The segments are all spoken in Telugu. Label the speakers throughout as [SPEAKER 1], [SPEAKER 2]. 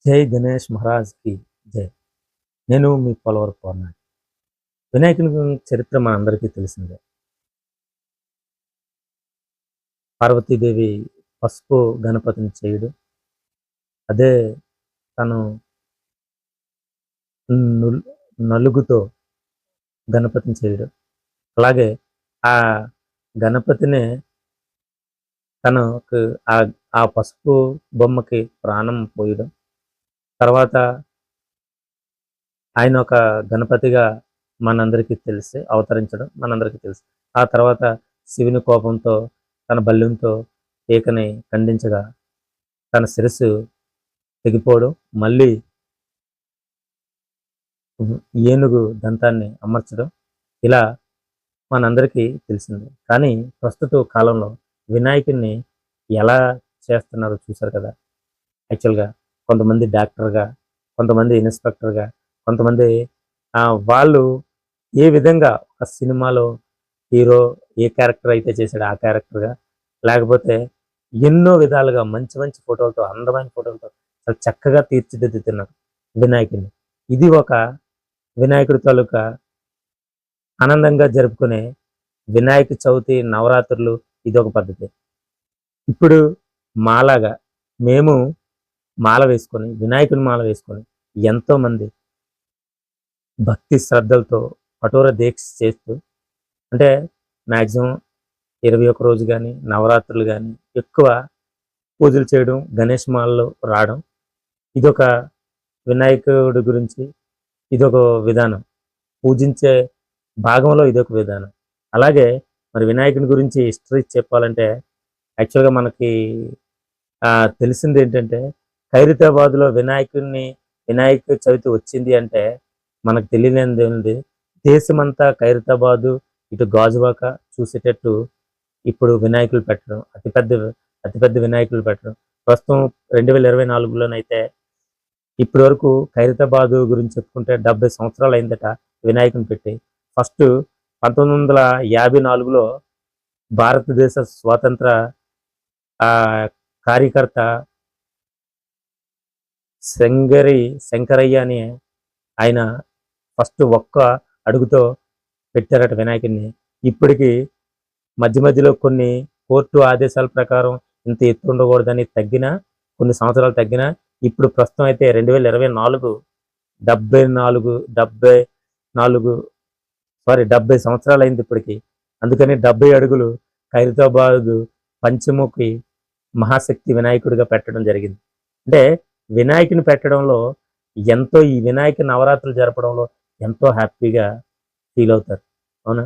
[SPEAKER 1] జై గణేష్ మహారాజ్‌కి జై. నేను మీ పోలవరపు పవన్‌ని. వినాయకుని చరిత్ర మనందరికీ తెలిసిందే. పార్వతీదేవి పసుపు గణపతిని చేయడం. అదే తను నుల్ నలుగుతో గణపతిని చేయడం. అలాగే ఆ గణపతినే తనకు ఆ ఆ పసుపు బొమ్మకి ప్రాణం పోయడం. తర్వాత ఆయన ఒక గణపతిగా మనందరికీ తెలిసి అవతరించడం మనందరికీ తెలుసు. ఆ తర్వాత శివుని కోపంతో తన బల్లెంతో ఈకని ఖండించగా తన శిరస్సు తెగిపోవడం, మళ్ళీ ఏనుగు దంతాన్ని అమర్చడం ఇలా మనందరికీ తెలిసిందే. కానీ ప్రస్తుత కాలంలో వినాయకుడిని ఎలా చేస్తున్నారో చూసారు కదా! యాక్చువల్‌గా కొంతమంది డాక్టర్‌గా, కొంతమంది ఇన్స్‌పెక్టర్‌గా, కొంతమంది వాళ్ళు ఏ విధంగా ఒక సినిమాలో హీరో ఏ క్యారెక్టర్ అయితే చేసాడో ఆ క్యారెక్టర్‌గా, లేకపోతే ఎన్నో విధాలుగా మంచి మంచి ఫోటోలతో, అందమైన ఫోటోలతో చాలా చక్కగా తీర్చిదిద్దుతున్నారు వినాయకుడిని. ఇది ఒక వినాయకుడి తాలూకా ఆనందంగా జరుపుకునే వినాయక చవితి, నవరాత్రులు ఇదొక పద్ధతి. ఇప్పుడు మాలాగా మేము మాల వేసుకొని, వినాయకుడి మాల వేసుకొని ఎంతోమంది భక్తి శ్రద్ధలతో కఠోర దీక్ష చేస్తూ అంటే మాక్సిమం 21 రోజు గాని, నవరాత్రులు గాని ఎక్కువ పూజలు చేయడం, గణేష్ మాలలో రావడం. ఇదొక వినాయకుడి గురించి ఇదొక విధానం. పూజించే భాగంలో ఇదొక విధానం. అలాగే మరి వినాయకుని గురించి హిస్టరీ చెప్పాలంటే యాక్చువల్‌గా మనకి తెలిసిందేంటంటే ఖైరతాబాద్‌లో వినాయక చవితి వచ్చింది అంటే మనకు తెలియనిదేముంది. దేశమంతా ఖైరతాబాదు, ఇటు గాజువాక చూసేటట్టు ఇప్పుడు వినాయకులు పెట్టడం. అతిపెద్ద వినాయకులు పెట్టడం. ప్రస్తుతం 2024లోనైతే ఇప్పటి వరకు ఖైరతాబాదు గురించి చెప్పుకుంటే 70 సంవత్సరాలు అయిందట వినాయకుడిని పెట్టి. ఫస్టు 1954లో భారతదేశ స్వాతంత్ర కార్యకర్త శంకరయ్య అని ఆయన ఫస్ట్ ఒక్క అడుగుతో పెట్టారట వినాయకుడిని. ఇప్పటికి మధ్యలో కొన్ని కోర్టు ఆదేశాల ప్రకారం ఇంత ఎత్తు ఉండకూడదని తగ్గినా, కొన్ని సంవత్సరాలు తగ్గినా, ఇప్పుడు ప్రస్తుతం అయితే 2024 70 సంవత్సరాలయింది ఇప్పటికి. అందుకని 70 అడుగులు ఖైరతాబాదు పంచముఖి మహాశక్తి వినాయకుడిగా పెట్టడం జరిగింది. అంటే వినాయకుని పెట్టడంలో ఈ వినాయక నవరాత్రులు జరపడంలో ఎంతో హ్యాపీగా ఫీల్ అవుతారు. అవునా?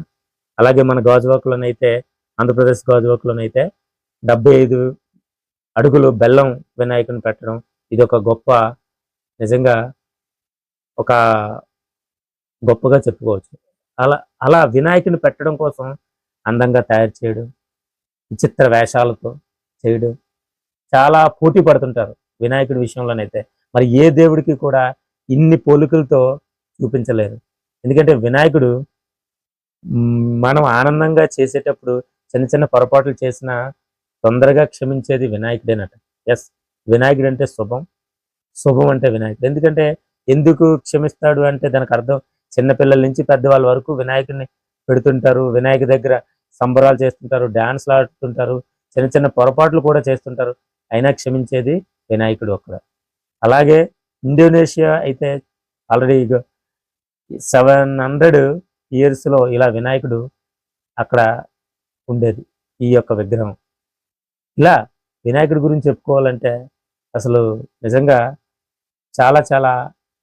[SPEAKER 1] అలాగే మన గాజువాకలోనైతే ఆంధ్రప్రదేశ్ గాజువాకలోనైతే 75 అడుగులు బెల్లం వినాయకుడిని పెట్టడం ఇదొక నిజంగా ఒక గొప్పగా చెప్పుకోవచ్చు. అలా అలా వినాయకుడిని పెట్టడం కోసం అందంగా తయారు చేయడం, విచిత్ర వేషాలతో చేయడం, చాలా పోటీ పడుతుంటారు వినాయకుడి విషయంలోనైతే. మరి ఏ దేవుడికి కూడా ఇన్ని పోలికలతో చూపించలేరు. ఎందుకంటే వినాయకుడు మనం ఆనందంగా చేసేటప్పుడు చిన్న చిన్న పొరపాట్లు చేసినా తొందరగా క్షమించేది వినాయకుడేనట. యెస్. వినాయకుడంటే శుభం. శుభం అంటే వినాయకుడు. ఎందుకు క్షమిస్తాడు అంటే దానికి అర్థం చిన్న పిల్లల నుంచి పెద్దవాళ్ళ వరకు వినాయకుడిని పెడుతుంటారు. వినాయకుడి దగ్గర సంబరాలు చేస్తుంటారు. డాన్స్‌లు ఆడుతుంటారు. చిన్న చిన్న పొరపాట్లు కూడా చేస్తుంటారు. అయినా క్షమించేది వినాయకుడు ఒక్కడే. అలాగే ఇండోనేషియా అయితే ఆల్రెడీ 700 ఇయర్స్‌లో ఇలా వినాయకుడు అక్కడ ఉండేది. ఈ యొక్క విగ్రహం. ఇలా వినాయకుడి గురించి చెప్పుకోవాలంటే అసలు నిజంగా చాలా చాలా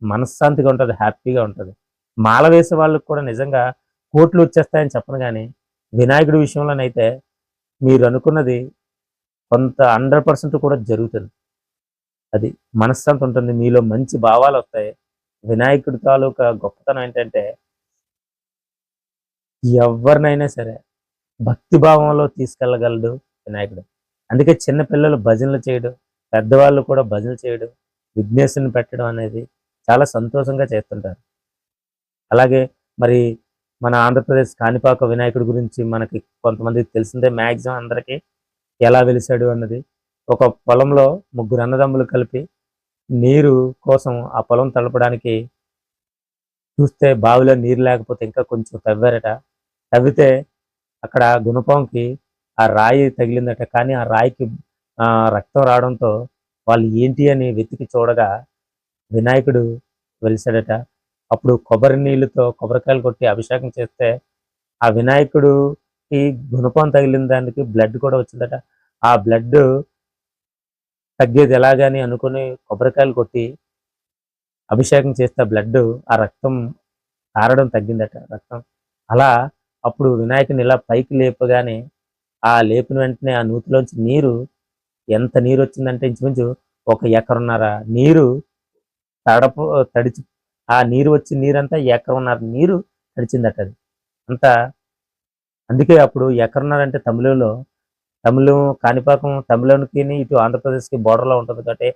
[SPEAKER 1] మనశ్శాంతిగా ఉంటది. హ్యాపీగా ఉంటది. మాల వేసే వాళ్ళకి కూడా నిజంగా కోట్లు వచ్చేస్తాయని చెప్పను గానీ, వినాయకుడి విషయంలోనైతే మీరనుకున్నది కొంత 100% కూడా జరుగుతుంది. అది మనశ్శాంతి ఉంటుంది. మీలో మంచి భావాలొస్తాయి. వినాయకుడి తాలూకా గొప్పతనం ఏంటంటే ఎవ్వరినైనా సరే భక్తి భావంలో తీసుకెళ్ళగలడు వినాయకుడు. అందుకే చిన్న పిల్లలు భజనలు చేయడం, పెద్దవాళ్ళు కూడా భజనలు చేయడం, విఘ్నేశ్వరుని పెట్టడం అనేది చాలా సంతోషంగా చేస్తుంటారు. అలాగే మరి మన ఆంధ్రప్రదేశ్ కాణిపాక వినాయకుడి గురించి మనకి కొంతమందికి తెలిసిందే మాక్సిమం అందరికీ ఎలా వెలిసాడు అన్నది. ఒక పొలంలో ముగ్గురు అన్నదమ్ములు కలిపి నీరు కోసం ఆ పొలం తడపడానికి చూస్తే బావిలో నీరు లేకపోతే ఇంకా కొంచెం తవ్వారట. తవ్వితే అక్కడ గుణపంకి ఆ రాయి తగిలిందట. కానీ ఆ రాయికి రక్తం రావడంతో వాళ్ళు ఏంటి అని వెతికి చూడగా వినాయకుడు వెలిసాడట. అప్పుడు కొబ్బరి నీళ్ళతో కొబ్బరికాయలు కొట్టి అభిషేకం చేస్తే ఆ వినాయకుడుకి గుణపం తగిలిన దానికి బ్లడ్ కూడా వచ్చిందట. ఆ బ్లడ్ తగ్గేది ఎలాగని అనుకుని కొబ్బరికాయలు కొట్టి అభిషేకం చేస్తే బ్లడ్ ఆ రక్తం కారడం తగ్గిందట రక్తం. అలా అప్పుడు వినాయకుడిని ఇలా పైకి లేపగానే ఆ లేపిన వెంటనే ఆ నూతిలోంచి నీరు ఎంత నీరొచ్చిందంటే ఇంచుమించు ఒక ఎకరున్నర నీరు తడపు తడిచి ఆ నీరు వచ్చిన నీరంతా ఎకరున్నర నీరు తడిచిందట అది. అంతా అందుకే అప్పుడు ఎకరున్నర అంటే తమిళం కాణిపాకం తమిళంకిని ఇటు ఆంధ్రప్రదేశ్‌కి బోర్డర్‌లో ఉంటది కాబట్టి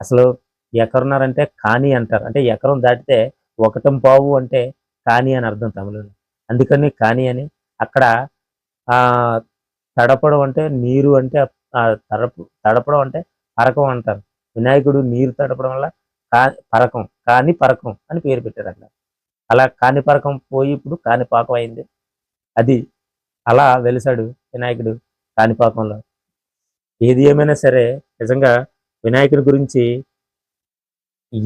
[SPEAKER 1] అసలు ఎకరున్నర అంటే కాని అంటారు. అంటే ఎకరం దాటితే ఒకటంపావు అంటే కాని అని అర్థం తమిళంలో. అందుకని కాని అని అక్కడ ఆహ్, తడపడం అంటే నీరు అంటే తడపడం అంటే పరకం అంటారు. వినాయకుడు నీరు తడపడం వల్ల కా పరకం, పరకం అని పేరు పెట్టారక్కడ. అలా పరకం పోయి ఇప్పుడు కాణిపాకం అయింది. అది అలా వెలిసాడు వినాయకుడు కాణిపాకంలో. ఏది ఏమైనా సరే నిజంగా వినాయకుడి గురించి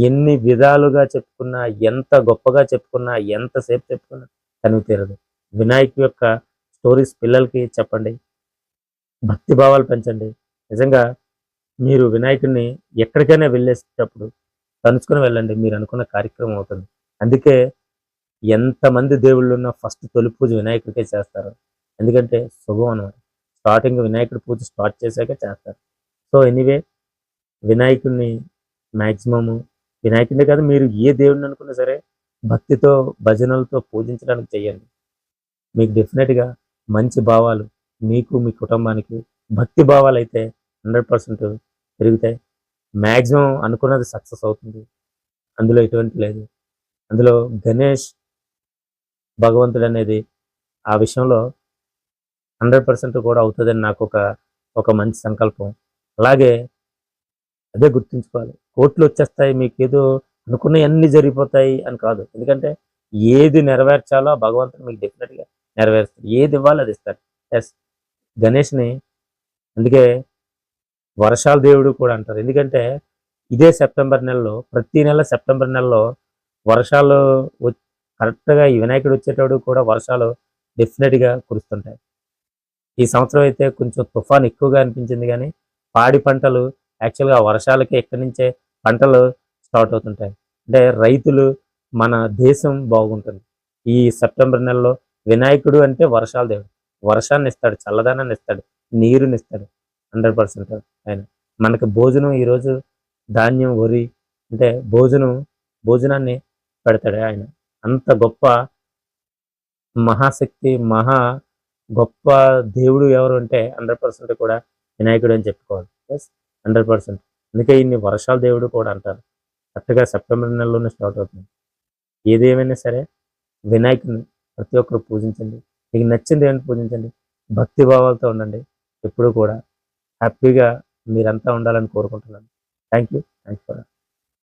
[SPEAKER 1] ఎన్ని విధాలుగా చెప్పుకున్నా, ఎంత గొప్పగా చెప్పుకున్నా, ఎంతసేపు చెప్పుకున్నా తనివి తీరదు. వినాయకుడి యొక్క స్టోరీస్ పిల్లలకి చెప్పండి. భక్తి భావాలు పెంచండి. నిజంగా మీరు వినాయకుడిని ఎక్కడికైనా వెళ్ళేసేటప్పుడు తలుచుకొని వెళ్ళండి. మీరు అనుకున్న కార్యక్రమం అవుతుంది. అందుకే ఎంతమంది దేవుళ్ళున్నా ఫస్ట్ తొలి పూజ వినాయకుడికే చేస్తారు. ఎందుకంటే శుభం అన్నమాట. స్టార్టింగ్ వినాయకుడి పూజ స్టార్ట్ చేశాకే చేస్తారు. సో, ఎనీవే వినాయకుడిని మాక్సిమము వినాయకుడినే కాదు మీరు ఏ దేవుడిని అనుకున్నా సరే భక్తితో, భజనలతో పూజించడానికి చెయ్యండి. మీకు డెఫినిట్‌గా మంచి భావాలు మీకు, మీ కుటుంబానికి భక్తి భావాలైతే 100% పెరుగుతాయి. మాక్సిమం అనుకున్నది సక్సెస్ అవుతుంది. అందులో ఎటువంటి లేదు. అందులో గణేష్ భగవంతుడనేది ఆ విషయంలో 100% కూడా అవుతదని ఒక మంచి సంకల్పం. అలాగే అదే గుర్తుంచుకోవాలి. కోట్లొచ్చేస్తాయి మీకేదో అనుకున్నయన్నీ జరిగిపోతాయి అని కాదు. ఎందుకంటే ఏది నెరవేర్చాలో ఆ భగవంతుడు మీకు డెఫినిట్‌గా నెరవేరుస్తాడు. ఏది ఇవ్వాలో అది ఇస్తాడు. యెస్. గణేష్‌ని అందుకే వర్షాల దేవుడు కూడా అంటారు. ఎందుకంటే ఇదే సెప్టెంబర్ నెలలో ప్రతి నెల సెప్టెంబర్ నెలలో వర్షాలు వ కరెక్ట్‌గా ఈ వినాయకుడు వచ్చేటప్పుడు కూడా వర్షాలు డెఫినిట్‌గా కురుస్తుంటాయి. ఈ సంవత్సరం అయితే కొంచెం తుఫాన్ ఎక్కువగా అనిపించింది గానీ, పాడి పంటలు యాక్చువల్‌గా ఆ వర్షాలకే ఇక్కడి నుంచే పంటలు స్టార్ట్ అవుతుంటాయి. అంటే రైతులు, మన దేశం బాగుంటుంది. ఈ సెప్టెంబర్ నెలలో వినాయకుడు అంటే వర్షాల దేవుడు. వర్షాన్నిస్తాడు, చల్లదనాన్నిస్తాడు, నీరునిస్తాడు 100% ఆయన. మనకు భోజనం ఈరోజు ధాన్యం, వరి అంటే భోజనాన్ని పెడతాడు ఆయన. అంత గొప్ప మహాశక్తి, గొప్ప దేవుడు ఎవరు అంటే 100% కూడా వినాయకుడు అని చెప్పుకోవాలి. యెస్. 100%. అందుకే ఈయన్ని వర్షాల దేవుడు కూడా అంటారు. కరెక్ట్‌గా సెప్టెంబర్ నెలలోనే స్టార్ట్ అవుతుంది. ఏదేమైనా సరే వినాయకుడిని ప్రతి ఒక్కరు పూజించండి. మీకు నచ్చిన దేవుడిని పూజించండి. భక్తి భావాలతో ఉండండి. ఎప్పుడూ కూడా హ్యాపీగా మీరంతా ఉండాలని కోరుకుంటున్నాను. Thank you. Thanks for